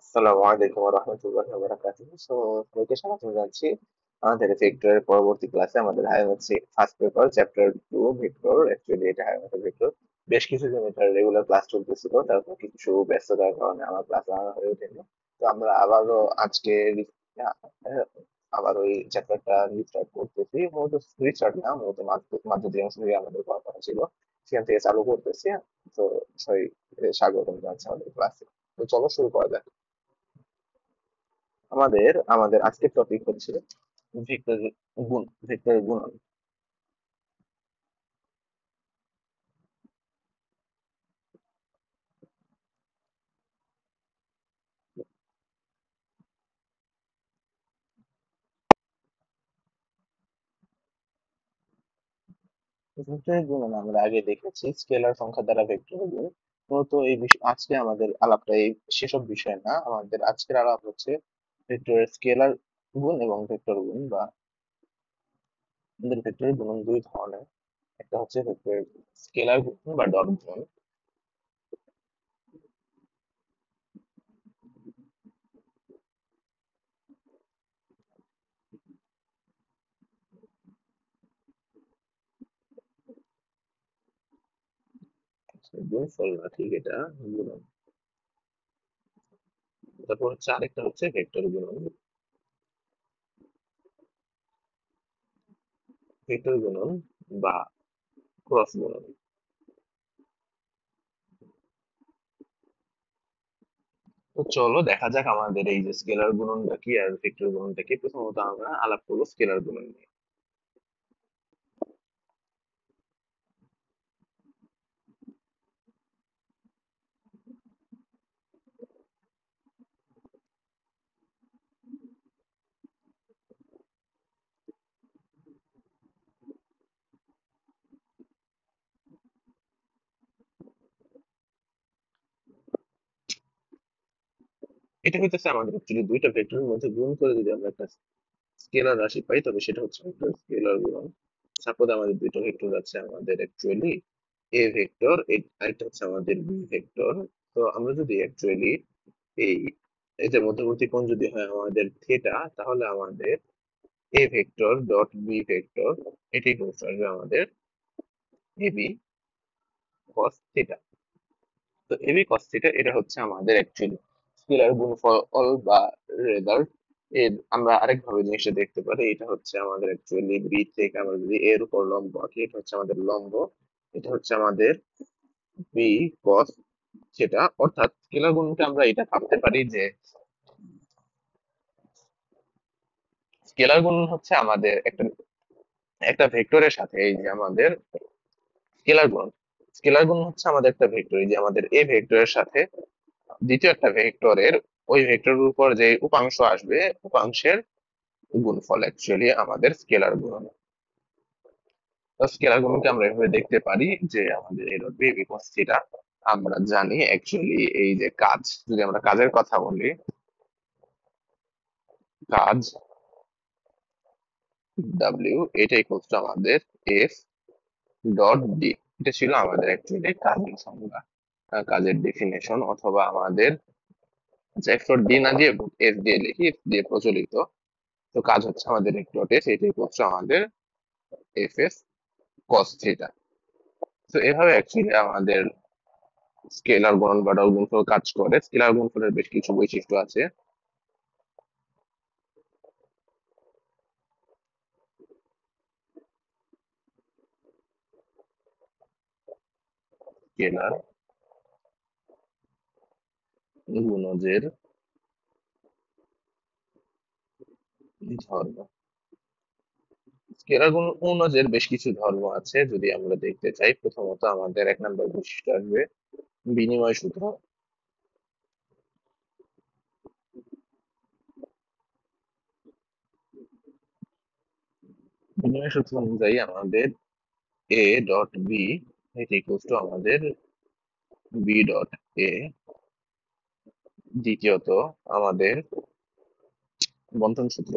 আসসালামু আলাইকুম ওয়া রাহমাতুল্লাহি ওয়া বারাকাতুহু। সবাইকে স্বাগতম জানাচ্ছি আমাদের ভেক্টরের পরবর্তী ক্লাসে। আমাদের হচ্ছে first paper chapter 2 vector. Actually এটা আমাদের ভেক্টর। বেশ কিছুদিন এটা রেগুলার ক্লাস চলতেছিল, তারপর কিছু ব্যস্ততার কারণে আমার ক্লাস আনা হয়ে ওঠেনি। তো আমরা আবারও আজকে আহ, আবার ওই চ্যাপ্টারটা রিস্টার্ট করতেছি। মূলত রিস্টার্ট না, মূলত মাধ্য যে অংশ থেকে আমাদের পড়া কথা ছিল সেখান থেকে চালু করতেছি। তো সবাই স্বাগতম জানাচ্ছি আমাদের ক্লাসে। তো চলো শুরু করা যাক। আমাদের আমাদের আজকের টপিক হচ্ছে ভেক্টর ভেক্টরের গুণন। ভেক্টরের গুণন আমরা আগে দেখেছি স্কেলার সংখ্যা দ্বারা ভেক্টরের গুণ। মূলত এই বিষয় আজকে আমাদের আলাপটা এই সেসব বিষয় না, আমাদের আজকের আলাপ হচ্ছে ভেক্টরের স্কেলার গুণ এবং ভেক্টর গুণ। বা আমাদের ভেক্টরের গুণন দুই ধরনের। একটা হচ্ছে ভেক্টরের স্কেলার গুণ বা ডট গুণন। গুণফল না, ঠিক, এটা গুণন। তারপর হচ্ছে আরেকটা হচ্ছে ভেক্টর গুণন। ভেক্টর গুণন বা ক্রস গুণন। তো চলো দেখা যাক আমাদের এই যে স্কেলার গুণনটা কি আর ভেক্টর গুণনটা কি। প্রথমত আমরা আলাপ করবো স্কেলার গুণন নিয়ে। এটা হইতেছে আমাদের অ্যাকচুয়ালি দুইটা ভেক্টরের মধ্যে গুণ করে যদি আমরা একটা স্কেলার রাশি পাই, তবে সেটা হচ্ছে একটা স্কেলার গুণন। সাপোজ আমাদের দুইটা ভেক্টর আছে, আমাদের অ্যাকচুয়ালি এ ভেক্টর, আরেকটা হচ্ছে আমাদের বি ভেক্টর। তো আমরা যদি অ্যাকচুয়ালি এই এই যে মধ্যবর্তী কোণ যদি হয় আমাদের থিটা, তাহলে আমাদের এ ভেক্টর ডট বি ভেক্টর এটি বলতে আসবে আমাদের এবি কস থিটা। তো এবি কস থিটা এটা হচ্ছে আমাদের অ্যাকচুয়ালি স্কেলার গুণফল বা রেজাল্ট। এর আমরা আরেকভাবে জিনিসটা দেখতে পারি, এটা হচ্ছে আমাদের অ্যাকচুয়ালি বি থেকে আমরা যদি এর উপর লম্ব আঁকি, এটা হচ্ছে আমাদের লম্ব, এটা হচ্ছে আমাদের বি কস সেটা। অর্থাৎ স্কেলার গুণকে আমরা এটা ভাবতে পারি যে স্কেলার গুণ হচ্ছে আমাদের একটা একটা ভেক্টরের সাথে এই যে আমাদের স্কেলার গুণ। স্কেলার গুণ হচ্ছে আমাদের একটা ভেক্টর, এই যে আমাদের এ ভেক্টরের সাথে দ্বিতীয় একটা ভেক্টরের ওই ভেক্টরের উপর যে উপাংশ আসবে উপাংশের গুণফল অ্যাকচুয়ালি আমাদের স্কেলার গুণন। তো স্কেলার গুণনকে আমরা এভাবে দেখতে পারি যে আমাদের A dot B because theta. আমরা জানি অ্যাকচুয়ালি এই যে কাজ, যদি আমরা কাজের কথা বলি, কাজ ডাব্লিউ এটা ইকুয়ালস টু আমাদের এফ ডট ডি। এটা ছিল আমাদের অ্যাকচুয়ালি কাজের সংজ্ঞা, কাজের ডেফিনেশন। অথবা আমাদের এফ ডট ডি না দিয়ে এফ দিয়ে লিখি, এফ দিয়ে প্রচলিত। তো কাজ হচ্ছে আমাদের এফ ডট এস, এটা ইকুয়ালস টু আমাদের এফ এস কস থিটা। তো এভাবে অ্যাকচুয়ালি আমাদের স্কেলার গুণন বা ডট গুণফল কাজ করে। স্কেলার গুণফলের বেশ কিছু বৈশিষ্ট্য আছে। স্কেলার গুণজের ধর্ম। স্কেলার গুণজের বেশ কিছু ধর্ম আছে যদি আমরা দেখতে চাই। প্রথমত আমাদের এক নম্বর বৈশিষ্ট্য আসবে বিনিময় সূত্র। বিনিময় সূত্র অনুযায়ী আমাদের এ ডট বি এটা ইকুয়ালস টু আমাদের বি ডট এ। দ্বিতীয়ত আমাদের বন্টন সূত্র।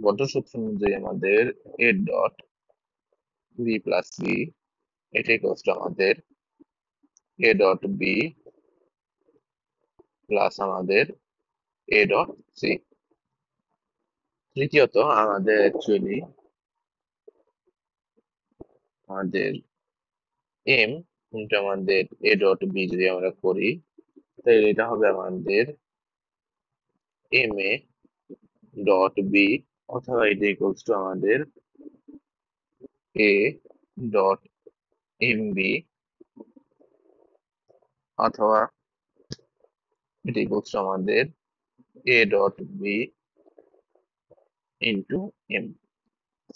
বন্টন সূত্র অনুযায়ী আমাদের A dot B plus C এটা ইকুয়ালস টু আমাদের এ ডট বি প্লাস আমাদের এ ডট সি। তৃতীয়ত আমাদের অ্যাকচুয়ালি আমাদের এম ইন্টু আমাদের এ ডট বি যদি আমরা করি, তাহলে এটা হবে আমাদের এম এ ডট বি, অথবা এটা ইকুয়ালস টু আমাদের এ ডট এম বি, অথবা এটা ইকুয়ালস টু আমাদের A dot B into M.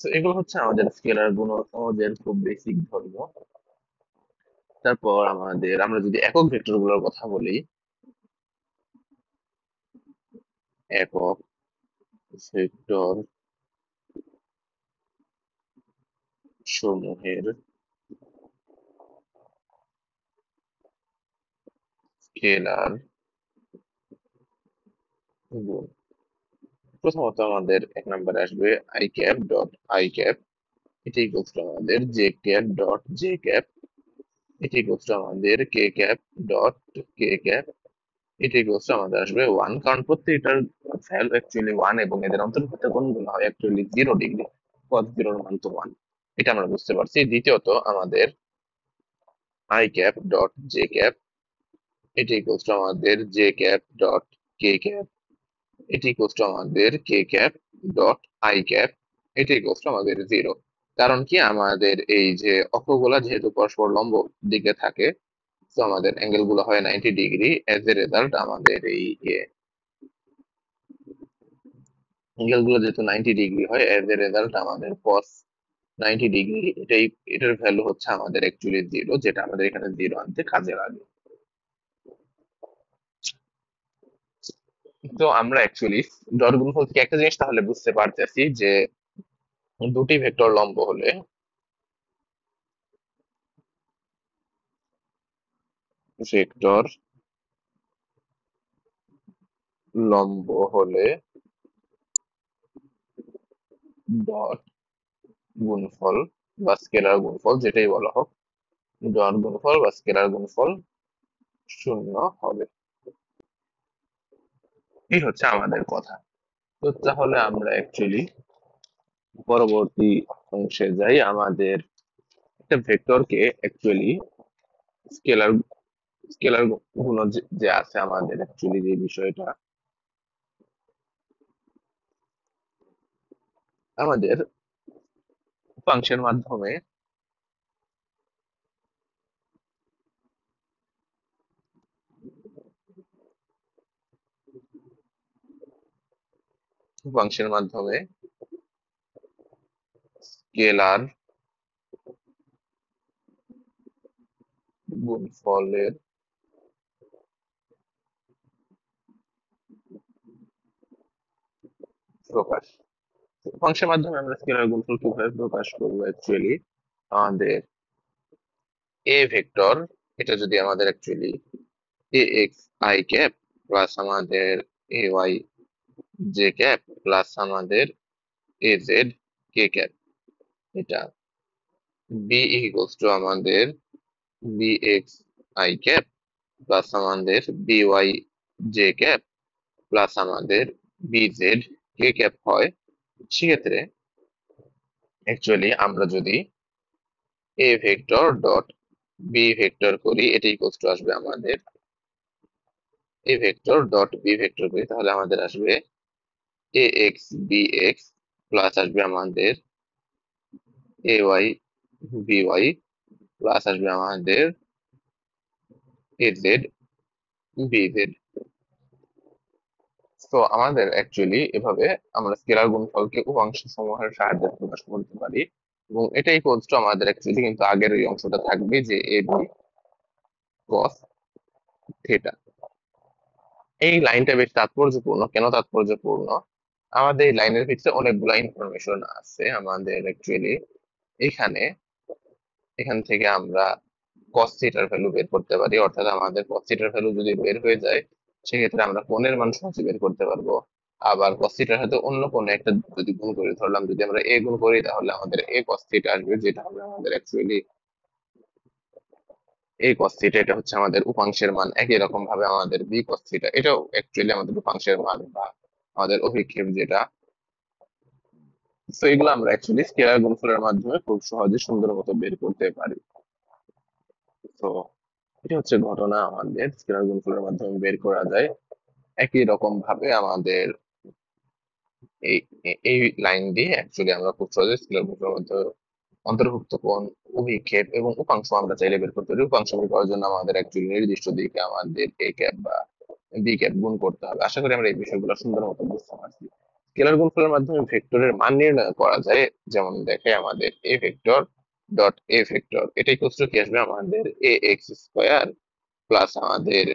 তো এগুলো হচ্ছে আমাদের স্কেলার গুণফলের খুব বেসিক ধর্ম। তারপর আমরা যদি একক ভেক্টর গুলোর কথা বলি, একক ভেক্টর সমূহের স্কেলার গুণ, প্রথমত আমাদের এক নম্বরে আসবে I cap dot I cap, এটা ইকুয়ালস টু আমাদের J cap dot J cap, এটা ইকুয়ালস টু আমাদের কে ক্যাপ ডট কে ক্যাপ, এটা ইকুয়ালস টু আমাদের আসবে ওয়ান, কারণ প্রত্যেকটার ভ্যালু অ্যাকচুয়ালি ওয়ান এবং এদের অন্তর্ভুক্ত কোণগুলো হয় অ্যাকচুয়ালি 0 ডিগ্রি, cos 0 এর মান তো 1, এটা আমরা বুঝতে পারছি। দ্বিতীয়ত আমাদের I cap dot J cap, এটা ইকুয়ালস টু আমাদের J cap dot K cap, এটা ইকুয়ালস টু আমাদের কে ক্যাপ ডট আই ক্যাপ, এটা ইকুয়ালস টু আমাদের 0। কারণ কি, আমাদের এই যে অক্ষগুলা যেহেতু পরস্পর লম্ব দিকে থাকে, তো আমাদের অ্যাঙ্গেল গুলো হয় 90 ডিগ্রি, এজ এ রেজাল্ট আমাদের এই অ্যাঙ্গেল গুলো যেহেতু 90 ডিগ্রি হয়, এজ এ রেজাল্ট আমাদের cos 90 ডিগ্রি, এটার ভ্যালু হচ্ছে আমাদের অ্যাকচুয়ালি 0, যেটা আমাদের এখানে 0 আনতে কাজে লাগে। তো আমরা অ্যাকচুয়ালি ডট গুণফল থেকে একটা জিনিস তাহলে বুঝতে পারতেছি যে দুটি ভেক্টর লম্ব হলে ভেক্টর লম্ব হলে ডট গুণফল বা স্কেলার গুণফল যেটাই বলা হোক, ডট গুণফল বা স্কেলার গুণফল শূন্য হবে। এই হচ্ছে আমাদের কথা। তো তাহলে আমরা অ্যাকচুয়ালি পরবর্তী অংশে যাই। আমাদের একটা ভেক্টরকে অ্যাকচুয়ালি স্কেলার স্কেলার গুণ যে আছে আমাদের অ্যাকচুয়ালি যে বিষয়টা, আমাদের ফাংশন মাধ্যমে ফাংশনের মাধ্যমে স্কেলার গুণফলের প্রকাশ। ফাংশনের মাধ্যমে আমরা স্কেলার গুণফল কিভাবে প্রকাশ করবো অ্যাকচুয়ালি, আমাদের এ ভেক্টর, এটা যদি আমাদের actually a x i cap plus আমাদের a y j cap plus আমাদের এ জেড কে ক্যাপ, এটা বি ইকুয়ালস টু আমাদের b x i cap plus আমাদের b y j cap plus আমাদের বি জেড কে ক্যাপ হয়, সেক্ষেত্রে actually আমরা যদি a vector dot B vector করি, এটা ইকুয়ালস টু আসবে আমাদের এ ভেক্টর ডট বি ভেক্টর করি, তাহলে আমাদের আসবে a x B x plus আসবে আমাদের a Y B Y plus আসবে আমাদের এ জেড বি জেড। তো আমাদের অ্যাকচুয়ালি এভাবে আমরা স্কেলার গুণফলকে উপাংশ সমূহের সাহায্যে প্রকাশ করতে পারি, এবং এটাই ইকুয়ালস টু আমাদের অ্যাকচুয়ালি কিন্তু আগের এই অংশটা থাকবে যে এ বি কস থিটা। এই লাইনটা বেশ তাৎপর্যপূর্ণ। কেন তাৎপর্যপূর্ণ? আমাদের এই লাইনের ভিতরে অনেকগুলো ইনফরমেশন আছে আমাদের অ্যাকচুয়ালি। এখানে এখান থেকে আমরা cos থিটার ভ্যালু বের করতে পারি, অর্থাৎ আমাদের cos থিটার ভ্যালু যদি বের হয়ে যায়, সেক্ষেত্রে আমরা কোণের মান সহজে বের করতে পারবো। আবার cos থিটার সাথে অন্য কোনো একটা যদি গুণ করি, ধরলাম যদি আমরা a গুণ করি, তাহলে আমাদের a cos থিটা আসবে, যেটা হবে আমাদের অ্যাকচুয়ালি এ কস থিটা এটা হচ্ছে আমাদের উপাংশের মান, একই রকম ভাবে আমাদের বি কস থিটা এটাও অ্যাকচুয়ালি আমাদের উপাংশের মান বা আমাদের অভিক্ষেপ যেটা। তো এগুলো আমরা অ্যাকচুয়ালি স্কেলার গুণফলের মাধ্যমে খুব সহজে সুন্দর মতো বের করতে পারি। তো এটা হচ্ছে ঘটনা, আমাদের স্কেলার গুণফলের মাধ্যমে বের করা যায়। একই রকম ভাবে আমাদের এই এই লাইন দিয়ে অ্যাকচুয়ালি আমরা খুব সহজে স্কেলার গুণফলের মধ্যে অন্তর্ভুক্ত কোণ, অভিক্ষেপ এবং উপাংশ আমরা চাইলে বের করতে পারি। উপাংশ বের করার জন্য আমাদের অ্যাকচুয়ালি নির্দিষ্ট দিকে আমাদের এ ক্যাপ বা বি ক্যাপ গুণ করতে হবে। আশা করি আমরা এই বিষয়গুলো সুন্দর মতো বুঝতে পারছি। স্কেলার গুণফলের মাধ্যমে ভেক্টরের মান নির্ণয় করা যায়। যেমন দেখে আমাদের এ ভেক্টর ডট এ ভেক্টর এটা ইকুয়ালস টু কি আসবে, আমাদের এ এক্স স্কোয়ার প্লাস আমাদের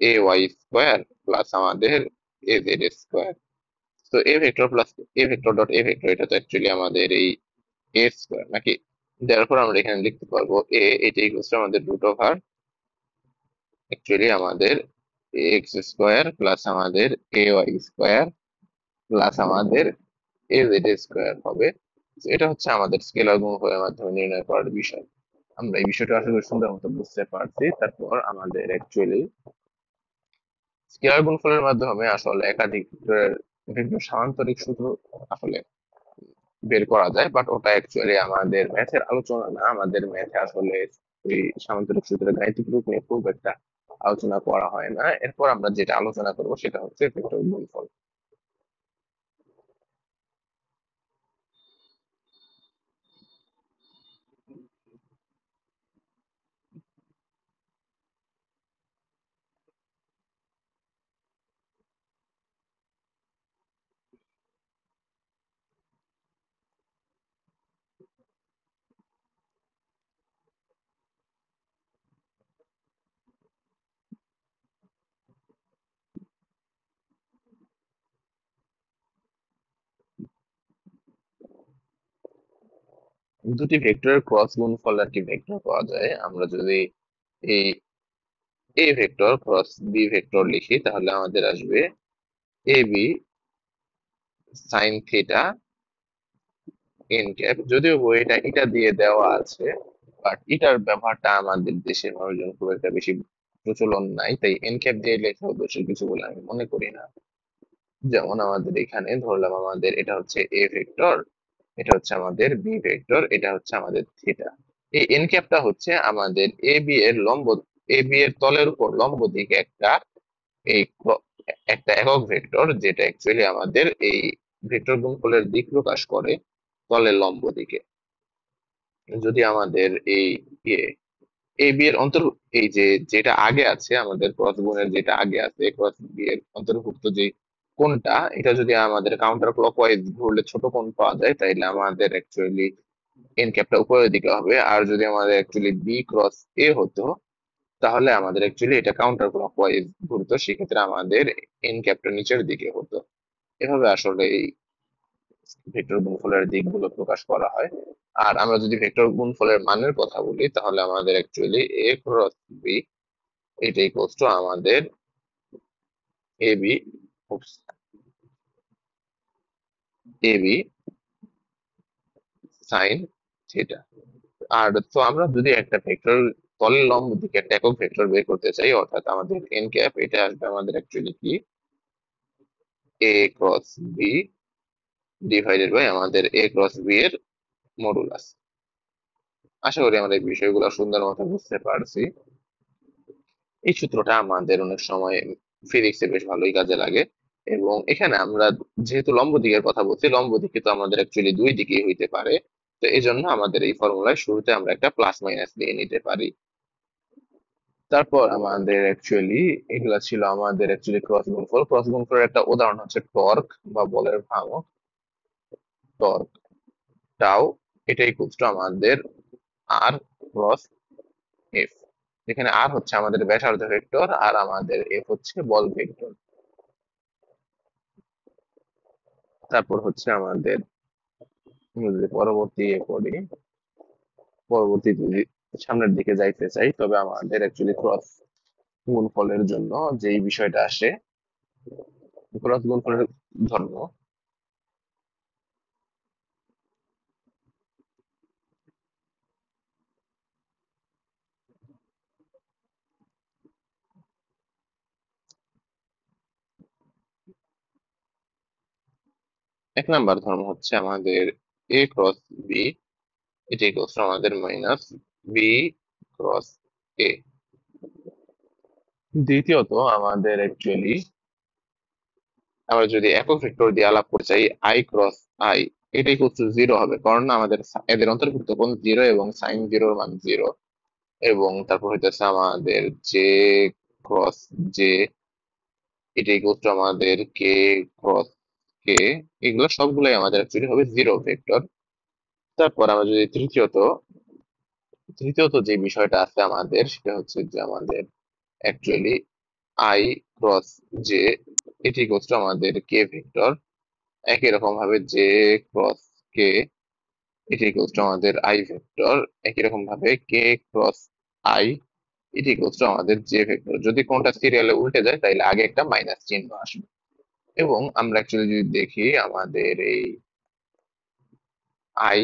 এ ওয়াই স্কোয়ার প্লাস আমাদের এ জেড স্কোয়ার। তো a vector plus a vector dot a vector এটা তো অ্যাকচুয়ালি আমাদের এই এ স্কোয়ার নাকি, দেওয়ার পর আমরা এখানে লিখতে পারবো এ, এটা ইকুয়ালস টু আমাদের রুট ওভার অ্যাকচুয়ালি আমাদের এক্স স্কোয়ার প্লাস আমাদের এ ওয়াই স্কোয়ার প্লাস আমাদের এ জেড স্কোয়ার হবে। তো এটা হচ্ছে আমাদের স্কেলার গুণফলের মাধ্যমে নির্ণয় করার বিষয়। আমরা এই বিষয়টা আসলে সুন্দর মতো বুঝতে পারছি। তারপর আমাদের অ্যাকচুয়ালি স্কেলার গুণফলের মাধ্যমে আসলে একাধিক বিভিন্ন সামান্তরিক সূত্র আসলে বের করা যায়, বাট ওটা অ্যাকচুয়ালি আমাদের ম্যাথের আলোচনা না। আমাদের ম্যাথে আসলে ওই সামান্তরিক সূত্রের গাণিতিক রূপ নিয়ে খুব একটা আলোচনা করা হয় না। এরপর আমরা যেটা আলোচনা করব সেটা হচ্ছে ভেক্টর গুণফল। দুটি ভেক্টরের ক্রস গুণফল আর কি ভেক্টর পাওয়া যায়। আমরা যদি এই a vector cross b vector লিখি তাহলে আমাদের আসবে a b sine theta n cap. যদিও বইটা এটা দিয়ে দেওয়া আছে, বাট এটার ব্যবহারটা আমাদের দেশের মানুষজন খুব একটা বেশি প্রচলন নাই, তাই এন ক্যাপ দিয়ে লেখা দোষের কিছু বলে আমি মনে করি না। যেমন আমাদের এখানে ধরলাম আমাদের এটা হচ্ছে এ ভেক্টর, এটা হচ্ছে আমাদের বি ভেক্টর, এটা হচ্ছে আমাদের থিটা। এই এন ক্যাপটা হচ্ছে আমাদের এ বি এর লম্ব, এ বি এর তলের উপর লম্ব দিকে একটা এই একটা একক ভেক্টর, যেটা অ্যাকচুয়ালি আমাদের এই ভেক্টর গুণফলের দিক প্রকাশ করে তলের লম্ব দিকে। যদি আমাদের এই ইয়ে এ বি এর এই যে যেটা আগে আছে আমাদের ক্রস গুণের যেটা আগে আছে ক্রস বি এর অন্তর্ভুক্ত যে কোণটা, এটা যদি আমাদের কাউন্টার ক্লকওয়াইজ ঘুরলে ছোট কোণ পাওয়া যায়, তাইলে আমাদের অ্যাকচুয়ালি এন ক্যাপটা উপরের দিকে হবে। আর যদি আমাদের অ্যাকচুয়ালি বি ক্রস এ হতো তাহলে আমাদের অ্যাকচুয়ালি এটা কাউন্টার ক্লকওয়াইজ ঘুরতো, সেক্ষেত্রে আমাদের এন ক্যাপটা নিচের দিকে হতো। এভাবে আসলে এই ভেক্টর গুণফলের দিকগুলো প্রকাশ করা হয়। আর আমরা যদি ভেক্টর গুণফলের মানের কথা বলি তাহলে আমাদের অ্যাকচুয়ালি এ ক্রস বি এটা ইকুয়ালস টু আমাদের A B A b sine theta. আর তো আমরা যদি একটা ভেক্টর তলের লম্ব দিকে একটা একক ভেক্টর বের করতে চাই, অর্থাৎ আমাদের এন ক্যাপ এটা আসবে আমাদের অ্যাকচুয়ালি কি এ ক্রস বি ডিভাইডেড বাই আমাদের এ ক্রস বি এর মডুলাস। আশা করি আমরা এই বিষয়গুলো সুন্দর মতো বুঝতে পারছি। এই সূত্রটা আমাদের অনেক সময় ফিজিক্সে বেশ ভালোই কাজে লাগে। এবং এখানে আমরা যেহেতু লম্ব দিকের কথা বলছি, লম্ব দিকে তো আমাদের অ্যাকচুয়ালি দুই দিকেই হইতে পারে। তো এই জন্য আমাদের এই ফর্মুলায় শুরুতে আমরা একটা প্লাস মাইনাস দিয়ে নিতে পারি। তারপর আমাদের অ্যাকচুয়ালি এগুলা ছিল আমাদের অ্যাকচুয়ালি ক্রস গুণফল। ক্রস গুণফলের একটা উদাহরণ হচ্ছে টর্ক বা বলের ভ্রামক। টর্ক টাও এটা ইকুয়ালস টু আমাদের আর ক্রস এফ, যেখানে আর হচ্ছে আমাদের ব্যাসার্ধ ভেক্টর আর আমাদের এফ হচ্ছে বল ভেক্টর। তারপর হচ্ছে আমাদের যদি পরবর্তী করি, পরবর্তী যদি সামনের দিকে যাইতে চাই তবে আমাদের অ্যাকচুয়ালি ক্রস গুণফলের জন্য যেই বিষয়টা আসে, ক্রস গুণফলের ধর্ম এক নাম্বার ধর্ম হচ্ছে আমাদের এ ক্রস বি, এটি ইকুয়ালস টু আমাদের মাইনাস বি ক্রস এ। দ্বিতীয়ত আমাদের অ্যাকচুয়ালি আমরা যদি একক ভেক্টর দিয়ে আলাপ করতে চাই আই ক্রস আই, এটা ইকুয়ালস টু জিরো হবে, কারণ আমাদের এদের অন্তর্ভুক্ত কোণ জিরো এবং সাইন জিরোর মান জিরো। এবং তারপর হইতেছে আমাদের জে ক্রস জে, এটা ইকুয়ালস টু আমাদের কে ক্রস কে, এগুলো সবগুলাই আমাদের অ্যাকচুয়ালি হবে জিরো ভেক্টর। তারপর আমরা যদি তৃতীয়ত যে বিষয়টা আছে আমাদের, সেটা হচ্ছে যে আমাদের অ্যাকচুয়ালি আই ক্রস জে, এটি ইকুয়ালস টু আমাদের কে ভেক্টর। একই রকম ভাবে জে ক্রস কে, এটি ইকুয়ালস টু আমাদের আই ভেক্টর। একই রকম ভাবে কে ক্রস আই, এটি ইকুয়ালস টু আমাদের জে ভেক্টর। যদি কোনটা সিরিয়ালে উল্টে যায় তাহলে আগে একটা মাইনাস চিহ্ন আসবে। এবং আমরা অ্যাকচুয়ালি যদি দেখি আমাদের এই I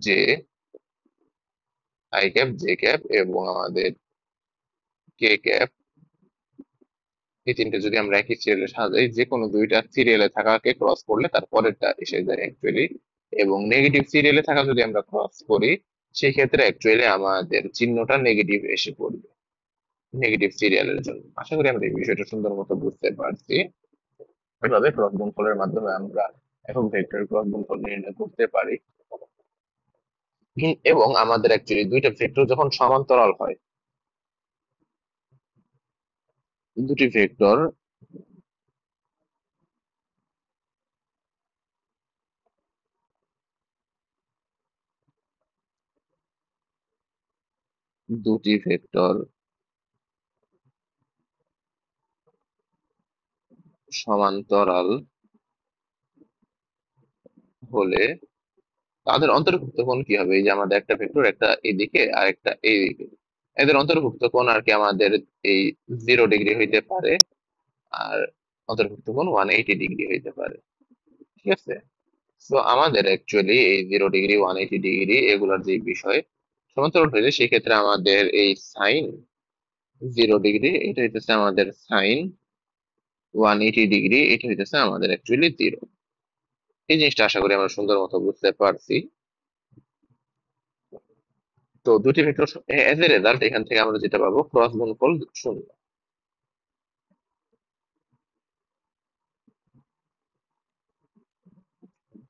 J, I cap j cap এবং আমাদের কে ক্যাপ, এই তিনটে যদি আমরা একই সিরিয়ালে সাজাই, যে কোনো দুইটা সিরিয়ালে থাকাকে ক্রস করলে তার পরেরটা এসে যায় অ্যাকচুয়ালি। এবং নেগেটিভ সিরিয়ালে থাকা যদি আমরা ক্রস করি, সেই ক্ষেত্রে অ্যাকচুয়ালি আমাদের চিহ্নটা নেগেটিভ এসে পড়বে নেগেটিভ সিরিয়ালের জন্য। আশা করি আমরা এই বিষয়টা সুন্দর মতো বুঝতে পারছি। এভাবে ক্রস গুণফলের মাধ্যমে আমরা একক ভেক্টর ক্রস গুণফল নির্ণয় করতে পারি। এবং আমাদের অ্যাকচুয়ালি দুইটা ভেক্টর যখন সমান্তরাল হয়, দুটি ভেক্টর দুটি ভেক্টর সমান্তরাল হলে তাদের অন্তর্ভুক্ত কোণ কি হবে? এই যে আমাদের একটা ভেক্টর, একটা এদিকে আর একটা এইদিকে, এদের অন্তর্ভুক্ত কোণ আর কি আমাদের এই 0 ডিগ্রি হইতে পারে, আর অন্তর্ভুক্ত কোণ 180 ডিগ্রি হইতে পারে। ঠিক আছে। তো আমাদের অ্যাকচুয়ালি এই 0 ডিগ্রি 180 ডিগ্রি এগুলার যে বিষয় সমান্তরাল হইলে সেই ক্ষেত্রে আমাদের এই সাইন 0 ডিগ্রি এটা হইতেছে আমাদের সাইন 180 ডিগ্রি, এটা হইতেছে আমাদের অ্যাকচুয়ালি জিরো। এই জিনিসটা আশা করি আমরা সুন্দর মতো বুঝতে পারছি। তো দুটি ভেক্টর এজ এ রেজাল্ট এখান থেকে আমরা যেটা পাবো ক্রস গুণফল শূন্য।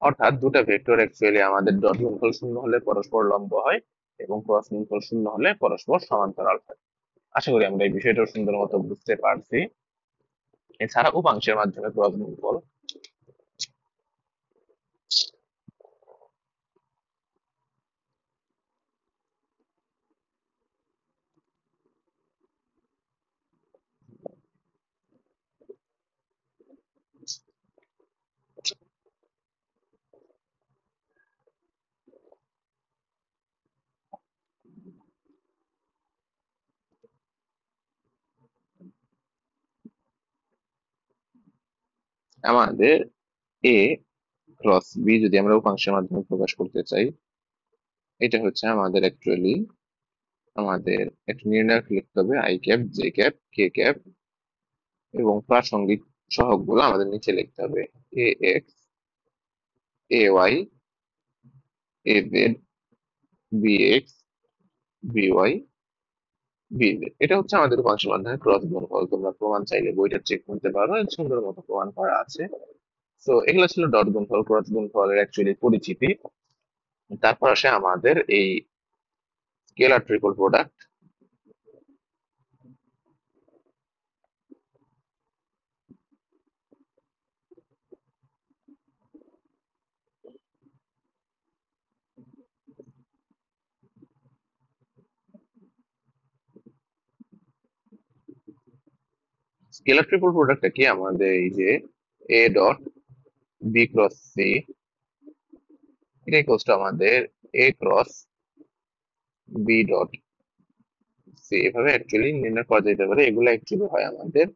অর্থাৎ দুটো ভেক্টর অ্যাকচুয়ালি আমাদের ডট গুণফল শূন্য হলে পরস্পর লম্ব হয়, এবং ক্রস গুণফল শূন্য হলে পরস্পর সমান্তরাল হয়। আশা করি আমরা এই বিষয়টা সুন্দর মতো বুঝতে পারছি। এছাড়া উপাংশের মাধ্যমে ক্রস গুণফল আমাদের এ ক্রস বি যদি আমরা উপাংশের মাধ্যমে প্রকাশ করতে চাই, এটা হচ্ছে আমাদের অ্যাকচুয়ালি আমাদের একটা নির্ণায়ক লিখতে হবে i cap j cap k cap, এবং প্রাসঙ্গিক সহগগুলো আমাদের নিচে লিখতে হবে a x a y a z b x b y b z. এটা হচ্ছে আমাদের উপাংশের মাধ্যমে ক্রস গুণফল। তোমরা প্রমাণ চাইলে বইটা চেক করতে পারো, সুন্দর মতো প্রমাণ করা আছে। তো এগুলো ছিল ডট গুণফল ক্রস গুণফলের অ্যাকচুয়ালি পরিচিতি। তারপর আসে আমাদের এই scalar triple product. Scalar triple প্রোডাক্টটা কি? আমাদের এই যে A dot B cross C, এটা ইকুয়ালস টু আমাদের A cross B dot C, এভাবে অ্যাকচুয়ালি নির্ণয় করা যেতে পারে। এগুলো অ্যাকচুয়ালি হয় আমাদের,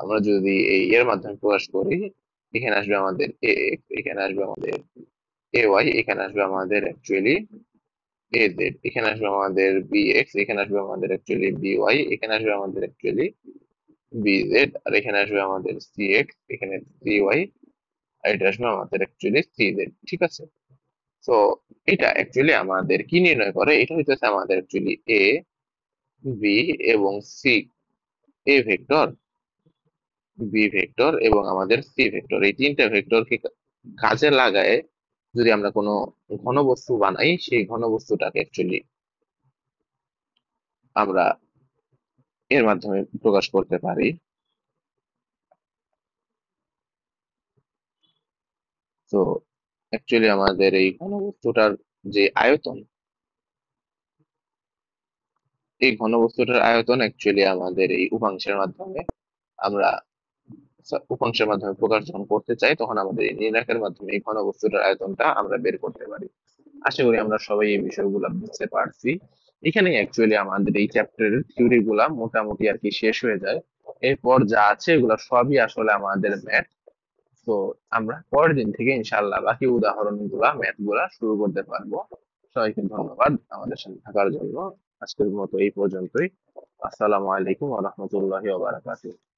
আমরা যদি এই এর মাধ্যমে প্রকাশ করি, এখানে আসবে আমাদের এ এক্স, এখানে আসবে আমাদের এ ওয়াই, এখানে আসবে আমাদের অ্যাকচুয়ালি এ জেড, এখানে আসবে আমাদের বি এক্স, এখানে আসবে আমাদের অ্যাকচুয়ালি বি ওয়াই, এখানে আসবে আমাদের অ্যাকচুয়ালি বি জেড, আর এখানে আসবে আমাদের সি এক্স, এখানে সি ওয়াই, আর এটা আসবে আমাদের অ্যাকচুয়ালি সি জেড, ঠিক আছে? তো এটা অ্যাকচুয়ালি আমাদের কি নির্ণয় করে, এটা হইতেছে আমাদের অ্যাকচুয়ালি এ, বি এবং C, A vector, B vector এবং আমাদের সি ভেক্টর, এই তিনটা ভেক্টরকে কাজে লাগায় যদি আমরা কোনো ঘনবস্তু বানাই, সেই ঘনবস্তুটাকে অ্যাকচুয়ালি আমরা এর মাধ্যমে প্রকাশ করতে পারি। তো অ্যাকচুয়ালি আমাদের এই ঘনবস্তুটার যে আয়তন, এই ঘনবস্তুটার আয়তন অ্যাকচুয়ালি আমাদের এই উপাংশের মাধ্যমে আমরা উপাংশের মাধ্যমে প্রকাশ যখন করতে চাই, তখন আমাদের এই নির্ণায়কের মাধ্যমে এই ঘনবস্তুটার আয়তনটা আমরা বের করতে পারি। আশা করি আমরা সবাই এই বিষয়গুলো বুঝতে পারছি। এখানে অ্যাকচুয়ালি আমাদের এই চ্যাপ্টারের থিওরি গুলা মোটামুটি আর কি শেষ হয়ে যায়। এরপর যা আছে এগুলো সবই আসলে আমাদের ম্যাথ। তো আমরা পরের দিন থেকে ইনশাল্লাহ বাকি উদাহরণ গুলা, ম্যাথ গুলা শুরু করতে পারবো। সবাইকে ধন্যবাদ আমাদের সাথে থাকার জন্য। আজকের মতো এই পর্যন্তই। আসসালামু আলাইকুম ওয়া রাহমাতুল্লাহি ওয়া বারাকাতুহু।